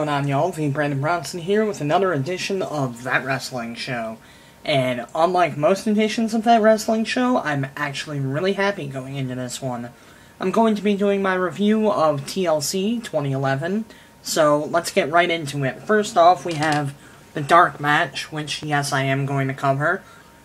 going on, y'all? THEBrandonBrownson here with another edition of That Wrestling Show. And unlike most editions of That Wrestling Show, I'm actually really happy going into this one. I'm going to be doing my review of TLC 2011, so let's get right into it. First off, we have the dark match, which, yes, I am going to cover,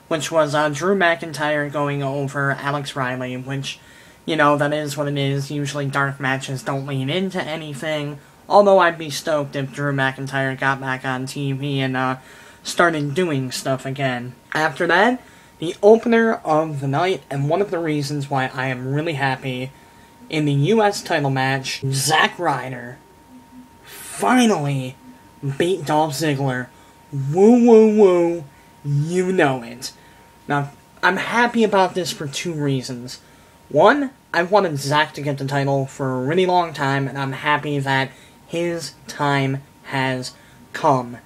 which was Drew McIntyre going over Alex Riley, which, you know, that is what it is. Usually dark matches don't lean into anything. Although I'd be stoked if Drew McIntyre got back on TV and started doing stuff again. After that, the opener of the night, and one of the reasons why I am really happy, in the US title match, Zack Ryder finally beat Dolph Ziggler. Woo woo woo, you know it. Now, I'm happy about this for two reasons. One, I've wanted Zack to get the title for a really long time, and I'm happy that his time has come.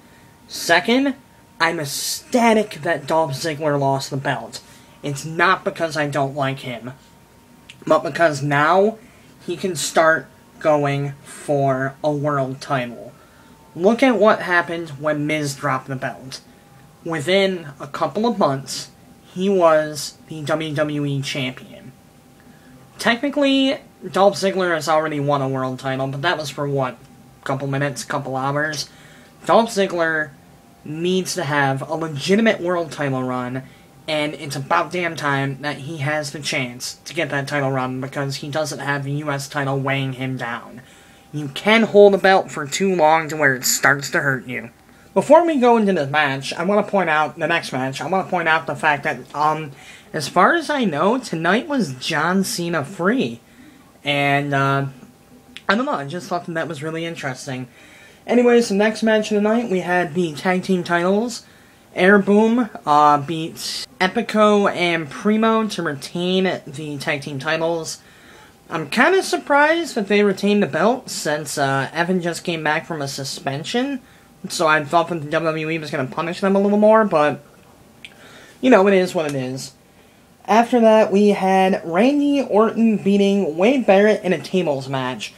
Second, I'm ecstatic that Dolph Ziggler lost the belt. It's not because I don't like him, but because now he can start going for a world title. Look at what happened when Miz dropped the belt. Within a couple of months, he was the WWE Champion. Technically, Dolph Ziggler has already won a world title, but that was for what? Couple minutes, couple hours. Dolph Ziggler needs to have a legitimate world title run, and it's about damn time that he has the chance to get that title run because he doesn't have the US title weighing him down. You can hold a belt for too long to where it starts to hurt you. Before we go into this match, I want to point out the next match. I want to point out the fact that, as far as I know, tonight was John Cena free. And, I don't know, I just thought that was really interesting. Anyways, the next match of the night, we had the tag team titles. Air Boom beat Epico and Primo to retain the tag team titles. I'm kind of surprised that they retained the belt, since Evan just came back from a suspension. So I thought that the WWE was going to punish them a little more, but, you know, it is what it is. After that, we had Randy Orton beating Wade Barrett in a tables match.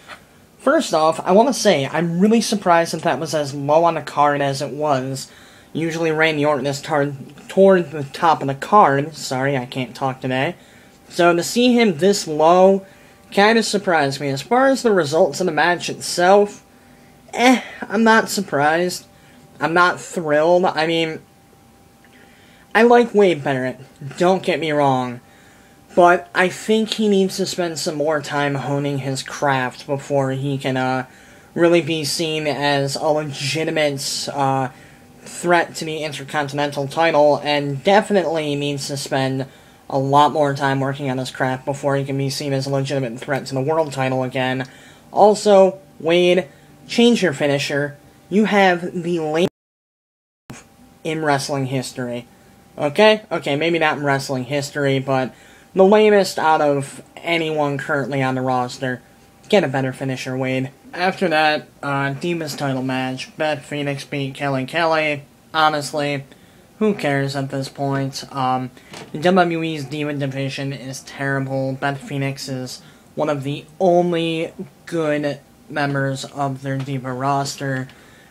First off, I want to say, I'm really surprised that that was as low on the card as it was. Usually Randy Orton is toward the top of the card. Sorry, I can't talk today. So to see him this low kind of surprised me. As far as the results of the match itself, I'm not surprised. I'm not thrilled. I mean, I like Wade Barrett, don't get me wrong, but I think he needs to spend some more time honing his craft before he can really be seen as a legitimate threat to the Intercontinental title, and definitely needs to spend a lot more time working on his craft before he can be seen as a legitimate threat to the world title again. Also, Wade, change your finisher. You have the lamest in wrestling history. Okay, maybe not in wrestling history, but the lamest out of anyone currently on the roster. Get a better finisher, Wade. After that, Divas title match. Beth Phoenix beat Kelly. Honestly, who cares at this point? The WWE's Diva division is terrible. Beth Phoenix is one of the only good members of their Diva roster.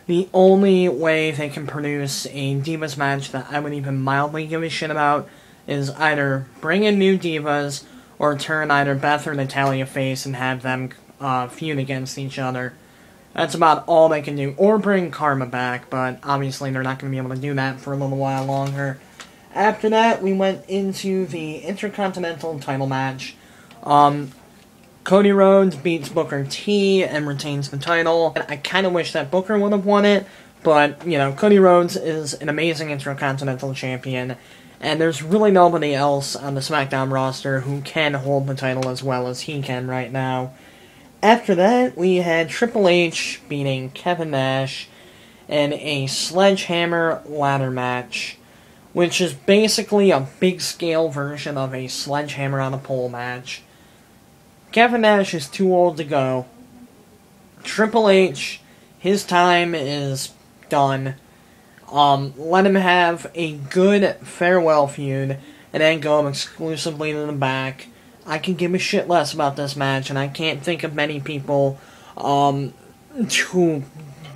The only way they can produce a Divas match that I would even mildly give a shit about is either bring in new Divas or turn either Beth or Natalya face and have them feud against each other. That's about all they can do. Or bring Karma back, but obviously they're not going to be able to do that for a little while longer. After that, we went into the Intercontinental title match. Cody Rhodes beats Booker T and retains the title. I kind of wish that Booker would have won it, but, you know, Cody Rhodes is an amazing Intercontinental champion, and there's really nobody else on the SmackDown roster who can hold the title as well as he can right now. After that, we had Triple H beating Kevin Nash in a sledgehammer ladder match, which is basically a big-scale version of a sledgehammer on a pole match. Kevin Nash is too old to go. Triple H, his time is done. Let him have a good farewell feud, and then go exclusively to the back. I can give a shit less about this match, and I can't think of many people who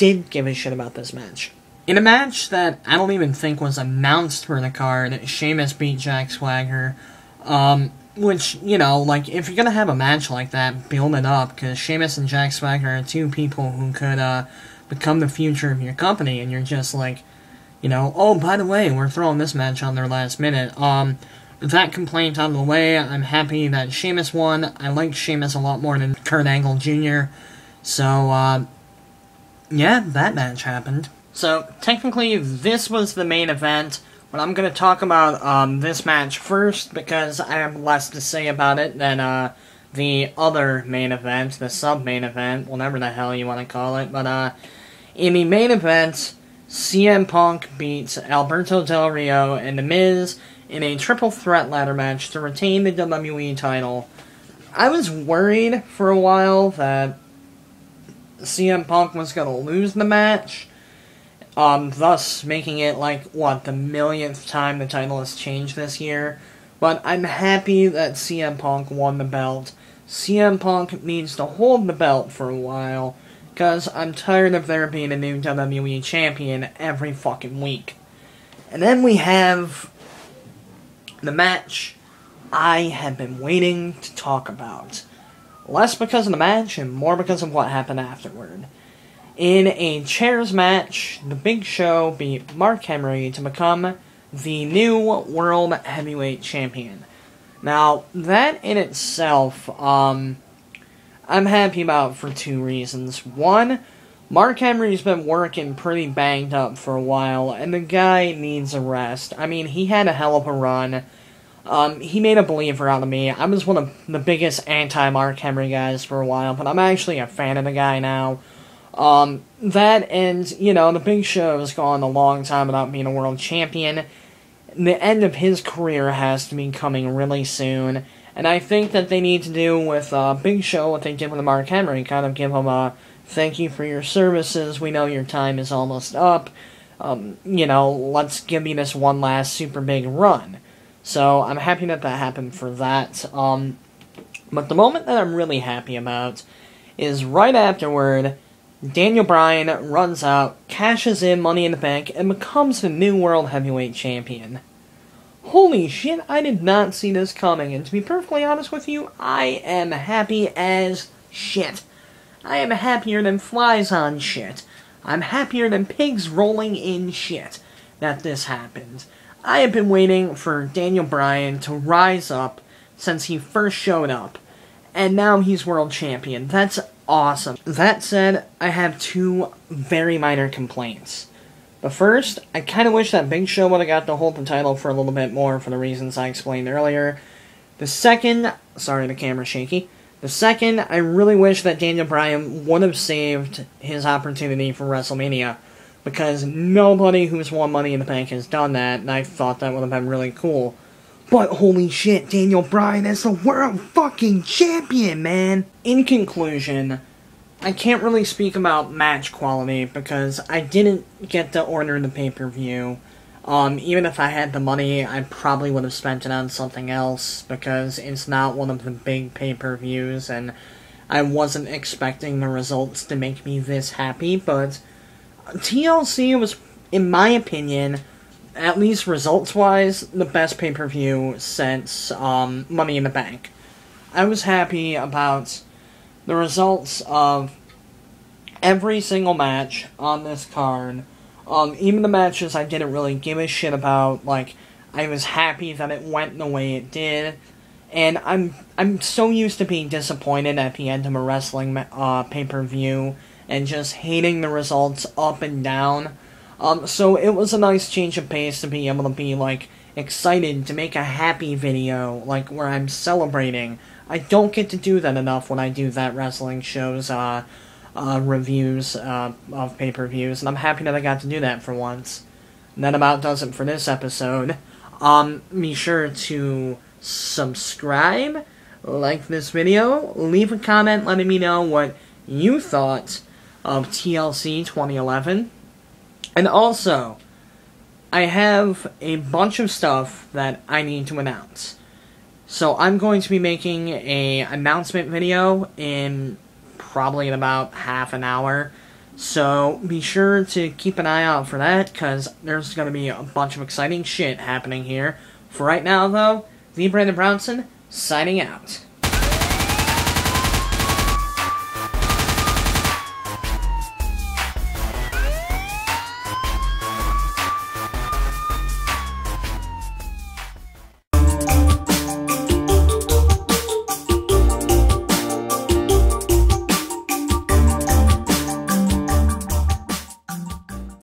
did give a shit about this match. In a match that I don't even think was announced for the card, Sheamus beat Jack Swagger. Which, you know, like, if you're gonna have a match like that, build it up, because Sheamus and Jack Swagger are two people who could, become the future of your company, and you're just like, you know, oh, by the way, we're throwing this match on there last minute. That complaint out of the way, I'm happy that Sheamus won. I like Sheamus a lot more than Kurt Angle Jr., so, yeah, that match happened. So, technically, this was the main event, but I'm going to talk about this match first, because I have less to say about it than the other main event, the sub-main event, whatever the hell you want to call it. But in the main event, CM Punk beats Alberto Del Rio and The Miz in a triple threat ladder match to retain the WWE title. I was worried for a while that CM Punk was going to lose the match, thus making it, like, what, the millionth time the title has changed this year. But I'm happy that CM Punk won the belt. CM Punk needs to hold the belt for a while, because I'm tired of there being a new WWE champion every fucking week. And then we have the match I have been waiting to talk about. Less because of the match, and more because of what happened afterward. In a chairs match, The Big Show beat Mark Henry to become the new World Heavyweight Champion. Now, that in itself, I'm happy about for two reasons. One, Mark Henry's been working pretty banged up for a while, and the guy needs a rest. I mean, he had a hell of a run. He made a believer out of me. I was one of the biggest anti-Mark Henry guys for a while, but I'm actually a fan of the guy now. That and, you know, The Big Show has gone a long time without being a world champion. The end of his career has to be coming really soon, and I think that they need to do with Big Show what they did with Mark Henry, kind of give him a thank you for your services, we know your time is almost up, you know, let's give you this one last super big run. So, I'm happy that that happened for that. But the moment that I'm really happy about is right afterward, Daniel Bryan runs out, cashes in Money in the Bank, and becomes the new World Heavyweight Champion. Holy shit, I did not see this coming, and to be perfectly honest with you, I am happy as shit. I am happier than flies on shit. I'm happier than pigs rolling in shit that this happened. I have been waiting for Daniel Bryan to rise up since he first showed up, and now he's world champion. That's awesome. That said, I have two very minor complaints. But first, I kind of wish that Big Show would have got to hold the title for a little bit more for the reasons I explained earlier. The second, sorry the camera's shaky. The second, I really wish that Daniel Bryan would have saved his opportunity for WrestleMania, because nobody who's won Money in the Bank has done that, and I thought that would have been really cool. But holy shit, Daniel Bryan is the world fucking champion, man! In conclusion, I can't really speak about match quality because I didn't get to order the pay-per-view. Even if I had the money, I probably would have spent it on something else because it's not one of the big pay-per-views and I wasn't expecting the results to make me this happy, but TLC was, in my opinion, at least results-wise, the best pay-per-view since Money in the Bank. I was happy about the results of every single match on this card. Even the matches I didn't really give a shit about, like, I was happy that it went the way it did. And I'm so used to being disappointed at the end of a wrestling pay-per-view and just hating the results up and down. So it was a nice change of pace to be able to be, like, excited to make a happy video, like, where I'm celebrating. I don't get to do that enough when I do That Wrestling Show's, reviews, of pay-per-views, and I'm happy that I got to do that for once. And that about does it for this episode. Be sure to subscribe, like this video, leave a comment letting me know what you thought of TLC 2011. And also, I have a bunch of stuff that I need to announce. So I'm going to be making an announcement video in probably in about half an hour. So be sure to keep an eye out for that, because there's going to be a bunch of exciting shit happening here. For right now, though, TheBrandonBrownson, signing out.